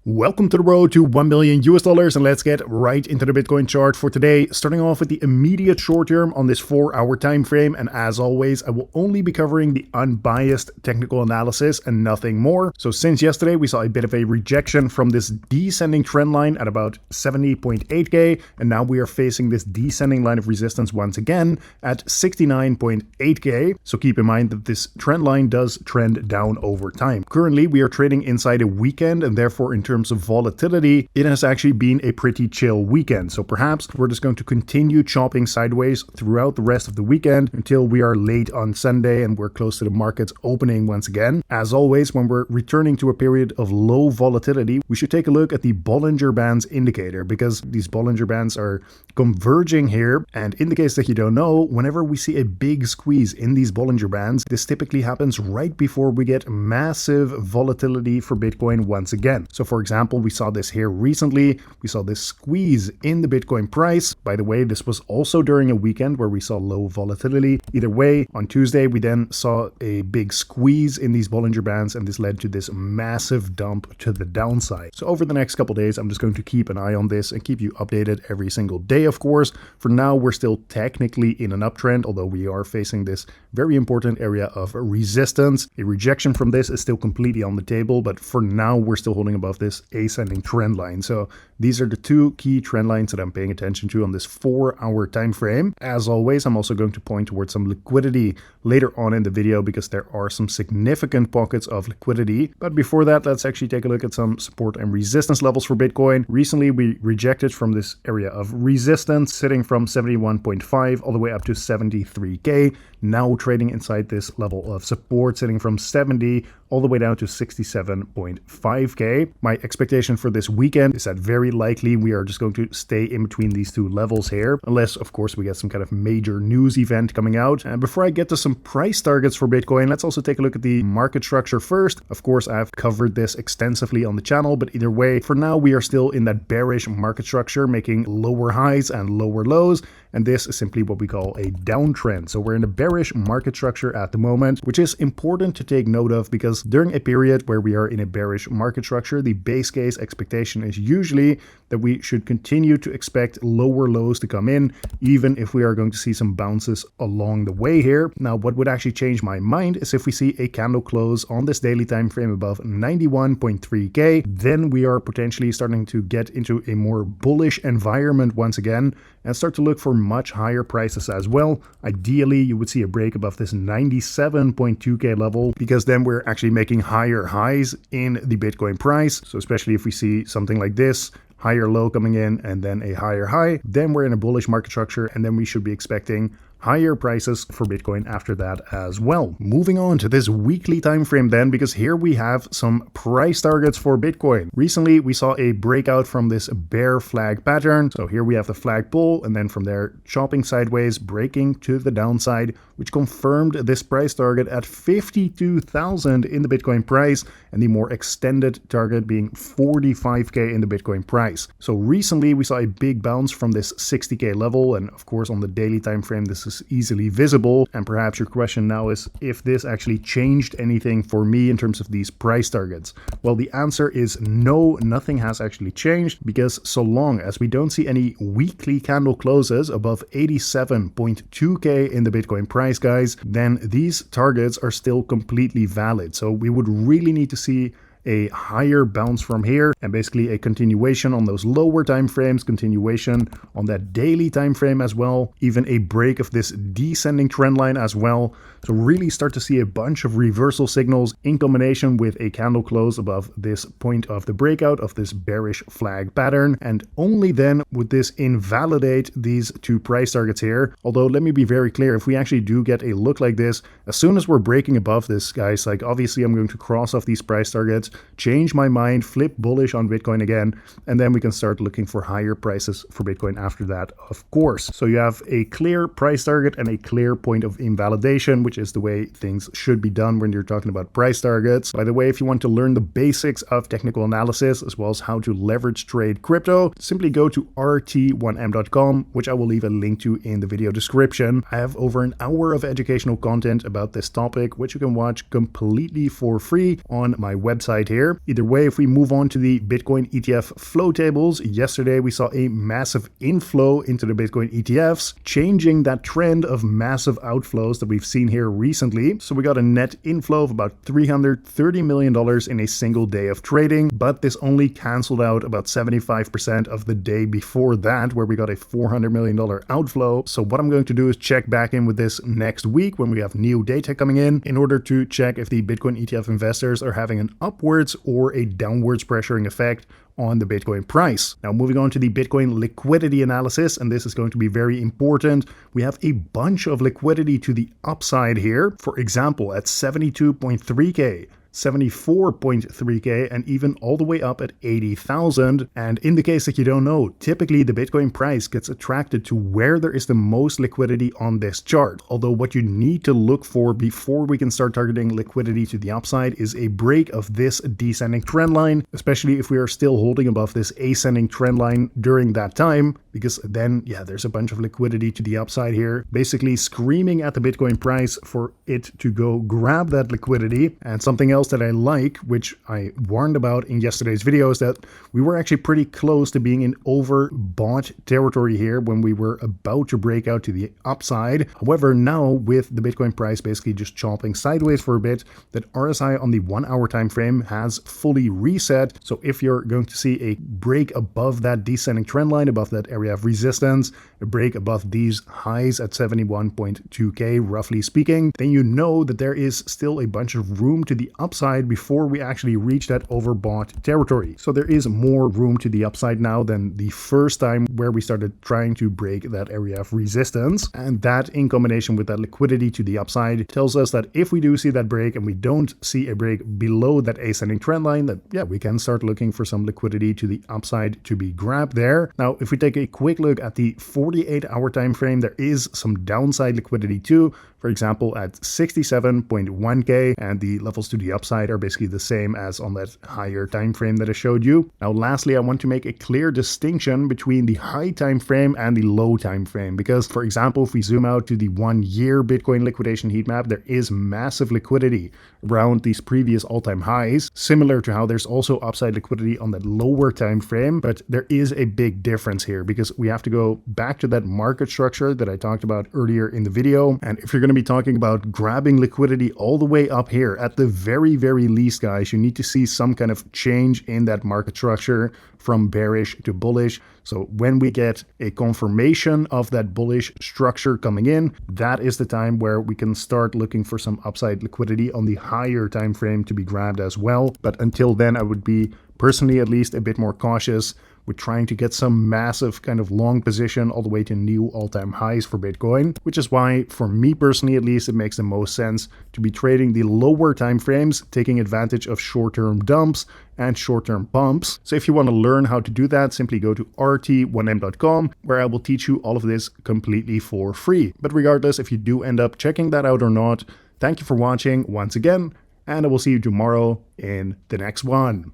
Welcome to the road to 1 million US dollars, and let's get right into the Bitcoin chart for today, starting off with the immediate short term on this 4-hour time frame. And as always, I will only be covering the unbiased technical analysis and nothing more. So since yesterday, we saw a bit of a rejection from this descending trend line at about 70.8k, and now we are facing this descending line of resistance once again at 69.8k. So keep in mind that this trend line does trend down over time. Currently, we are trading inside a weekend, and therefore in terms of volatility, it has actually been a pretty chill weekend. So perhaps we're just going to continue chopping sideways throughout the rest of the weekend until we are late on Sunday and we're close to the markets opening once again. As always, when we're returning to a period of low volatility, we should take a look at the Bollinger Bands indicator, because these Bollinger Bands are converging here. And in the case that you don't know, whenever we see a big squeeze in these Bollinger Bands, this typically happens right before we get massive volatility for Bitcoin once again. So for example, we saw this here recently. We saw this squeeze in the Bitcoin price. By the way, this was also during a weekend where we saw low volatility. Either way, on Tuesday, we then saw a big squeeze in these Bollinger Bands, and this led to this massive dump to the downside. So over the next couple days, I'm just going to keep an eye on this and keep you updated every single day, of course. For now, we're still technically in an uptrend, although we are facing this very important area of resistance. A rejection from this is still completely on the table, but for now, we're still holding above this ascending trend line. So these are the two key trend lines that I'm paying attention to on this 4-hour time frame. As always, I'm also going to point towards some liquidity later on in the video, because there are some significant pockets of liquidity. But before that, let's actually take a look at some support and resistance levels for Bitcoin. Recently, we rejected from this area of resistance, sitting from 71.5 all the way up to 73k. Now trading inside this level of support, sitting from 70 all the way down to 67.5k. My expectation for this weekend is that very likely we are just going to stay in between these two levels here, unless of course we get some kind of major news event coming out. And before I get to some price targets for Bitcoin, let's also take a look at the market structure first. Of course, I've covered this extensively on the channel, but either way, for now we are still in that bearish market structure, making lower highs and lower lows. And this is simply what we call a downtrend. So we're in a bearish market structure at the moment, which is important to take note of, because during a period where we are in a bearish market structure, the base case expectation is usually that we should continue to expect lower lows to come in, even if we are going to see some bounces along the way here. Now, what would actually change my mind is if we see a candle close on this daily time frame above 91.3k, then we are potentially starting to get into a more bullish environment once again and start to look for much higher prices as well. Ideally, you would see a break above this 97.2k level, because then we're actually making higher highs in the Bitcoin price. So especially if we see something like this, higher low coming in and then a higher high, then we're in a bullish market structure, and then we should be expecting higher prices for Bitcoin after that as well. Moving on to this weekly time frame then, because here we have some price targets for Bitcoin. Recently, we saw a breakout from this bear flag pattern. So here we have the flag pull, and then from there chopping sideways, breaking to the downside, which confirmed this price target at 52,000 in the Bitcoin price, and the more extended target being 45k in the Bitcoin price. So recently we saw a big bounce from this 60k level, and of course on the daily time frame this is easily visible. And perhaps your question now is if this actually changed anything for me in terms of these price targets. Well, the answer is no, nothing has actually changed, because so long as we don't see any weekly candle closes above 87.2k in the Bitcoin price, guys, then these targets are still completely valid. So we would really need to see a higher bounce from here, and basically a continuation on those lower time frames, continuation on that daily time frame as well, even a break of this descending trend line as well. So really start to see a bunch of reversal signals in combination with a candle close above this point of the breakout of this bearish flag pattern, and only then would this invalidate these two price targets here. Although let me be very clear, if we actually do get a look like this, as soon as we're breaking above this, guys, like obviously I'm going to cross off these price targets, change my mind, flip bullish on Bitcoin again, and then we can start looking for higher prices for Bitcoin after that, of course. So you have a clear price target and a clear point of invalidation, which is the way things should be done when you're talking about price targets. By the way, if you want to learn the basics of technical analysis as well as how to leverage trade crypto, simply go to rt1m.com, which I will leave a link to in the video description. I have over an hour of educational content about this topic, which you can watch completely for free on my website upside here. Either way, if we move on to the Bitcoin ETF flow tables, yesterday we saw a massive inflow into the Bitcoin ETFs, changing that trend of massive outflows that we've seen here recently. So we got a net inflow of about $330 million in a single day of trading, but this only canceled out about 75% of the day before that, where we got a $400 million outflow. So what I'm going to do is check back in with this next week when we have new data coming in order to check if the Bitcoin ETF investors are having an upwards or a downwards pressuring effect on the Bitcoin price. Now moving on to the Bitcoin liquidity analysis, and this is going to be very important. We have a bunch of liquidity to the upside here. For example, at 72.3K, 74.3K, and even all the way up at 80,000. And in the case that you don't know, typically the Bitcoin price gets attracted to where there is the most liquidity on this chart. Although what you need to look for before we can start targeting liquidity to the upside is a break of this descending trend line, especially if we are still holding above this ascending trend line during that time, because then, yeah, there's a bunch of liquidity to the upside here, basically screaming at the Bitcoin price for it to go grab that liquidity. And something else that I like, which I warned about in yesterday's video, is that we were actually pretty close to being in overbought territory here when we were about to break out to the upside. However, now with the Bitcoin price basically just chopping sideways for a bit, that RSI on the 1 hour time frame has fully reset. So if you're going to see a break above that descending trend line, above that area of resistance, a break above these highs at 71.2K, roughly speaking, then you know that there is still a bunch of room to the upside before we actually reach that overbought territory. So there is more room to the upside now than the first time where we started trying to break that area of resistance. And that, in combination with that liquidity to the upside, tells us that if we do see that break and we don't see a break below that ascending trend line, that yeah, we can start looking for some liquidity to the upside to be grabbed there. Now, if we take a quick look at the 48-hour time frame, there is some downside liquidity too. For example, at 67.1K, and the levels to the upside are basically the same as on that higher time frame that I showed you. Now, lastly, I want to make a clear distinction between the high time frame and the low time frame, because, for example, if we zoom out to the 1 year Bitcoin liquidation heat map, there is massive liquidity around these previous all-time highs, similar to how there's also upside liquidity on that lower time frame. But there is a big difference here, because we have to go back to that market structure that I talked about earlier in the video. And if you're going to be talking about grabbing liquidity all the way up here, at the very least, guys, you need to see some kind of change in that market structure from bearish to bullish. So when we get a confirmation of that bullish structure coming in, that is the time where we can start looking for some upside liquidity on the higher time frame to be grabbed as well. But until then, I would be, personally at least, a bit more cautious with trying to get some massive kind of long position all the way to new all-time highs for Bitcoin, which is why, for me personally at least, it makes the most sense to be trading the lower time frames, taking advantage of short-term dumps and short-term pumps. So if you want to learn how to do that, simply go to rt1m.com, where I will teach you all of this completely for free. But regardless, if you do end up checking that out or not, thank you for watching once again, and I will see you tomorrow in the next one.